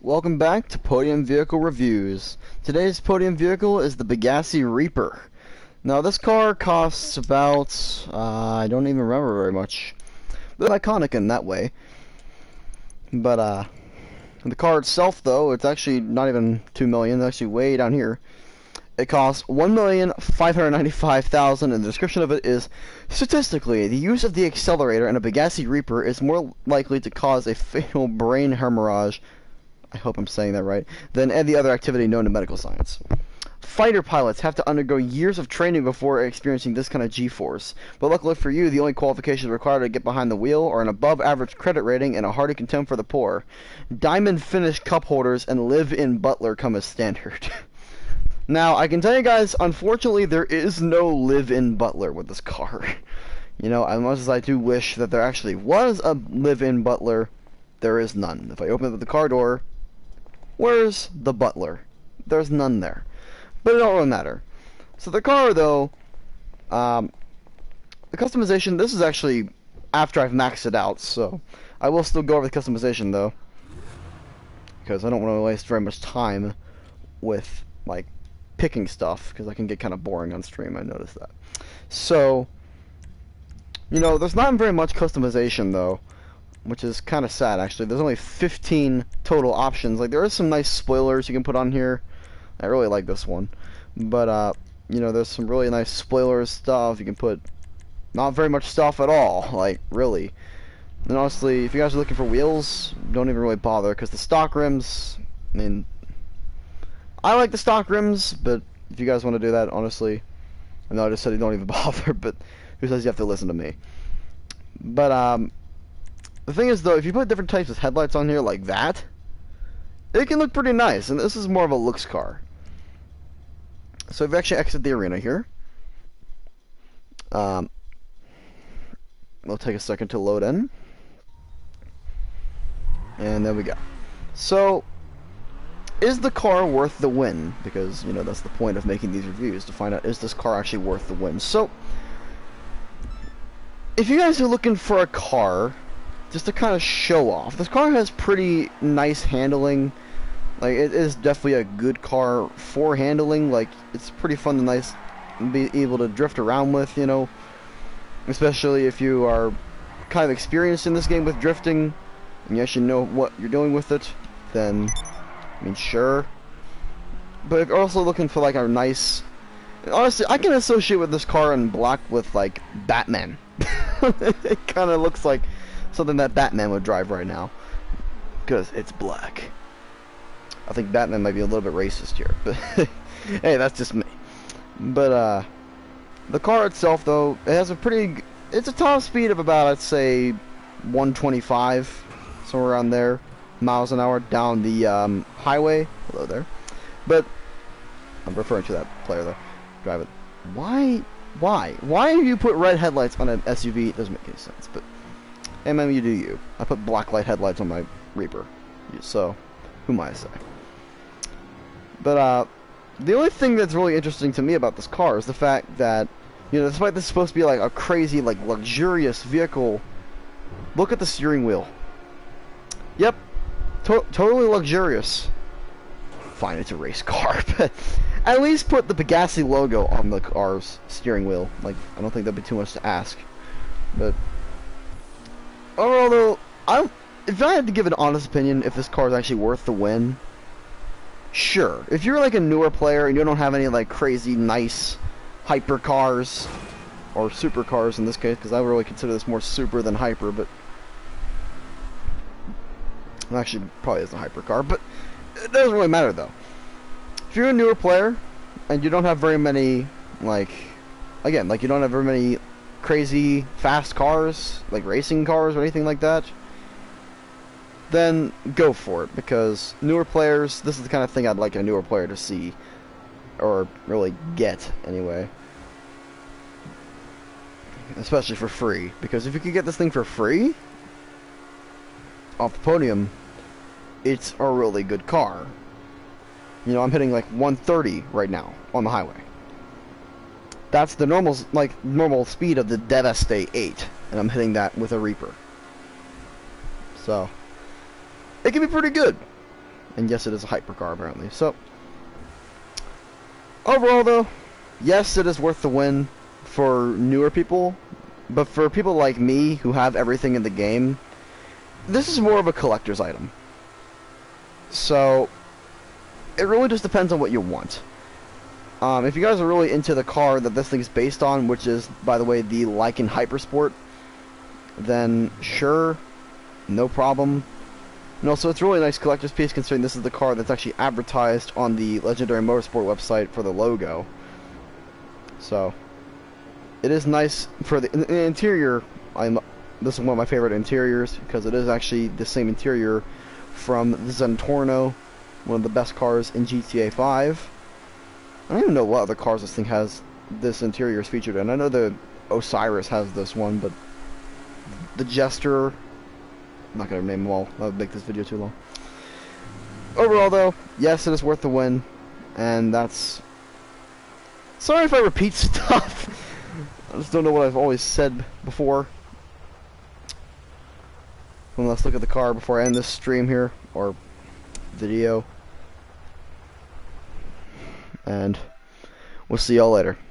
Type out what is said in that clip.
Welcome back to Podium Vehicle Reviews. Today's Podium vehicle is the Pegassi Reaper. Now this car costs about, I don't even remember very much. It's iconic in that way. But the car itself though, it's actually not even 2 million, it's actually way down here. It costs $1,595,000 and the description of it is, statistically, the use of the accelerator in a Pegassi Reaper is more likely to cause a fatal brain hemorrhage, I hope I'm saying that right, than any other activity known in medical science. Fighter pilots have to undergo years of training before experiencing this kind of G-force, but luckily for you, the only qualifications required to get behind the wheel are an above-average credit rating and a hearty contempt for the poor. Diamond finish cup holders and live-in butler come as standard. Now, I can tell you guys, unfortunately, there is no live-in butler with this car. You know, as much as I do wish that there actually was a live-in butler, there is none. If I open up the car door, where's the butler? There's none there. But it don't really matter. So the car, though, the customization, this is actually after I've maxed it out, so I will still go over the customization, though, because I don't want to waste very much time with, like, picking stuff, because I can get kind of boring on stream, I noticed that. So, you know, there's not very much customization, though, which is kind of sad, actually. There's only 15 total options. Like, there is some nice spoilers you can put on here. I really like this one. But, you know, there's some really nice spoilers stuff. You can put not very much stuff at all, like, really. And honestly, if you guys are looking for wheels, don't even really bother, because the stock rims, I mean, I like the stock rims, but if you guys want to do that, honestly, I know I just said you don't even bother, but who says you have to listen to me? But, the thing is, though, if you put different types of headlights on here like that, it can look pretty nice, and this is more of a looks car. So if you actually exit the arena here, it'll take a second to load in, and there we go. So, is the car worth the win? Because, you know, that's the point of making these reviews, to find out, is this car actually worth the win? So, if you guys are looking for a car just to kind of show off, this car has pretty nice handling. Like, it is definitely a good car for handling. Like, it's pretty fun to be able to drift around with, you know, especially if you are kind of experienced in this game with drifting and you actually know what you're doing with it, then, I mean, sure. But if you're also looking for, like, a nice, honestly, I can associate with this car in black with, like, Batman. It kind of looks like something that Batman would drive right now, because it's black. I think Batman might be a little bit racist here, but hey, that's just me. But the car itself, though, it has it's a top speed of about, I'd say, 125, somewhere around there, miles an hour down the highway. Hello there. But I'm referring to that player there. Drive it. Why do you put red headlights on an SUV? It doesn't make any sense, but hey, man, you do you. I put black light headlights on my Reaper, so who am I to say? But the only thing that's really interesting to me about this car is the fact that, you know, despite this is supposed to be like a crazy, like, luxurious vehicle, look at the steering wheel. Yep, totally luxurious. Fine, it's a race car, but at least put the Pegassi logo on the car's steering wheel. Like, I don't think that'd be too much to ask. But overall, though, if I had to give an honest opinion if this car is actually worth the win, sure. If you're like a newer player and you don't have any like crazy nice hyper cars, or super cars in this case, because I would really consider this more super than hyper, but actually probably isn't a hyper car, but it doesn't really matter though. If you're a newer player and you don't have very many, like, again, like, you don't have very many crazy fast cars, like racing cars or anything like that, then go for it, because newer players, this is the kind of thing I'd like a newer player to see, or really get, anyway. Especially for free, because if you could get this thing for free off the Podium, it's a really good car. You know, I'm hitting like 130 right now on the highway. That's the normal speed of the Devastate 8, and I'm hitting that with a Reaper. So, it can be pretty good. And yes, it is a hypercar apparently. So overall though, yes, it is worth the win for newer people, but for people like me who have everything in the game, this is more of a collector's item. So it really just depends on what you want. If you guys are really into the car that this thing's based on, which is, by the way, the Lycan Hypersport, then sure, no problem. And also, it's a really nice collector's piece considering this is the car that's actually advertised on the Legendary Motorsport website for the logo. So, it is nice for the interior. This is one of my favorite interiors because it is actually the same interior from the Zentorno, one of the best cars in GTA 5. I don't even know what other cars this thing has. This interior is featured in. I know the Osiris has this one, but the Jester, I'm not gonna name them all. That would make this video too long. Overall, though, yes, it is worth the win, and that's. Sorry if I repeat stuff. I just don't know what I've always said before. Well, let's look at the car before I end this stream here, or video. And we'll see y'all later.